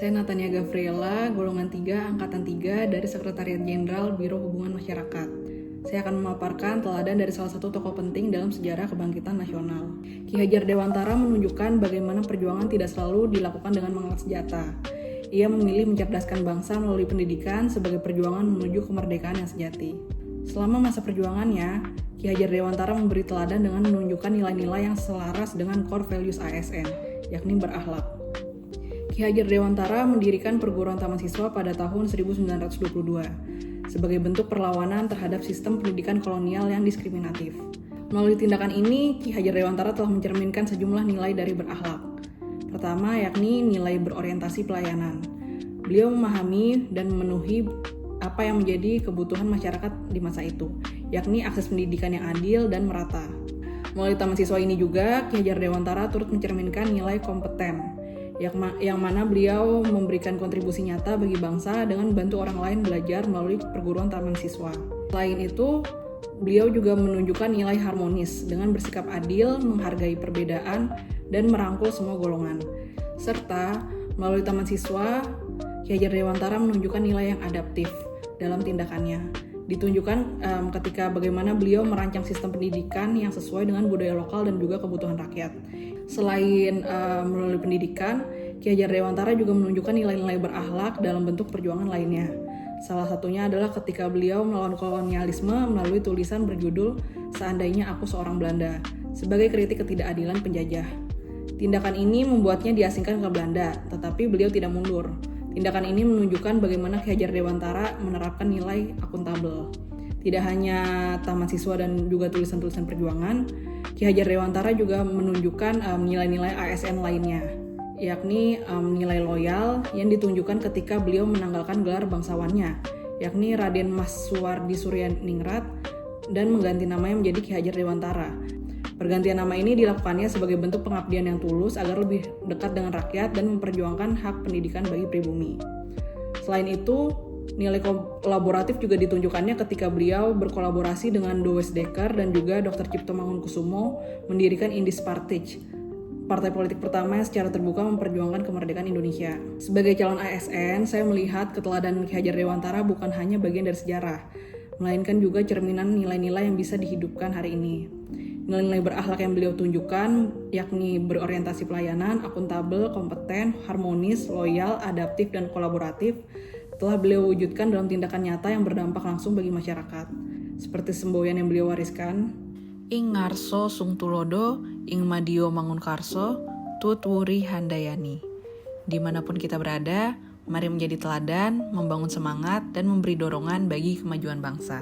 Saya Natania Gavriela, golongan 3, angkatan 3 dari Sekretariat Jenderal Biro Hubungan Masyarakat. Saya akan memaparkan teladan dari salah satu tokoh penting dalam sejarah kebangkitan nasional. Ki Hajar Dewantara menunjukkan bagaimana perjuangan tidak selalu dilakukan dengan mengangkat senjata. Ia memilih mencerdaskan bangsa melalui pendidikan sebagai perjuangan menuju kemerdekaan yang sejati. Selama masa perjuangannya, Ki Hajar Dewantara memberi teladan dengan menunjukkan nilai-nilai yang selaras dengan core values ASN, yakni berakhlak. Ki Hajar Dewantara mendirikan perguruan taman siswa pada tahun 1922 sebagai bentuk perlawanan terhadap sistem pendidikan kolonial yang diskriminatif. Melalui tindakan ini, Ki Hajar Dewantara telah mencerminkan sejumlah nilai dari berakhlak. Pertama, yakni nilai berorientasi pelayanan. Beliau memahami dan memenuhi apa yang menjadi kebutuhan masyarakat di masa itu, yakni akses pendidikan yang adil dan merata. Melalui taman siswa ini juga, Ki Hajar Dewantara turut mencerminkan nilai kompeten, yang mana beliau memberikan kontribusi nyata bagi bangsa dengan membantu orang lain belajar melalui perguruan taman siswa. Selain itu, beliau juga menunjukkan nilai harmonis dengan bersikap adil, menghargai perbedaan, dan merangkul semua golongan. Serta, melalui taman siswa, Ki Hajar Dewantara menunjukkan nilai yang adaptif dalam tindakannya. Ditunjukkan ketika bagaimana beliau merancang sistem pendidikan yang sesuai dengan budaya lokal dan juga kebutuhan rakyat. Selain melalui pendidikan, Ki Hajar Dewantara juga menunjukkan nilai-nilai berakhlak dalam bentuk perjuangan lainnya. Salah satunya adalah ketika beliau melawan kolonialisme melalui tulisan berjudul "Seandainya Aku Seorang Belanda" sebagai kritik ketidakadilan penjajah. Tindakan ini membuatnya diasingkan ke Belanda, tetapi beliau tidak mundur. Tindakan ini menunjukkan bagaimana Ki Hajar Dewantara menerapkan nilai akuntabel. Tidak hanya taman siswa dan juga tulisan-tulisan perjuangan, Ki Hajar Dewantara juga menunjukkan nilai-nilai ASN lainnya, yakni nilai loyal yang ditunjukkan ketika beliau menanggalkan gelar bangsawannya, yakni Raden Mas Suwardi Suryaningrat, dan mengganti namanya menjadi Ki Hajar Dewantara. Pergantian nama ini dilakukannya sebagai bentuk pengabdian yang tulus agar lebih dekat dengan rakyat dan memperjuangkan hak pendidikan bagi pribumi. Selain itu, nilai kolaboratif juga ditunjukkannya ketika beliau berkolaborasi dengan Douwes Dekker dan juga Dr. Cipto Mangunkusumo mendirikan Indis Partij, partai politik pertama yang secara terbuka memperjuangkan kemerdekaan Indonesia. Sebagai calon ASN, saya melihat keteladanan Ki Hajar Dewantara bukan hanya bagian dari sejarah, melainkan juga cerminan nilai-nilai yang bisa dihidupkan hari ini. Nilai-nilai berakhlak yang beliau tunjukkan, yakni berorientasi pelayanan, akuntabel, kompeten, harmonis, loyal, adaptif, dan kolaboratif, telah beliau wujudkan dalam tindakan nyata yang berdampak langsung bagi masyarakat. Seperti semboyan yang beliau wariskan, Ing ngarso sung tulodo, ing madio mangunkarso, tut wuri handayani. Dimanapun kita berada, mari menjadi teladan, membangun semangat, dan memberi dorongan bagi kemajuan bangsa.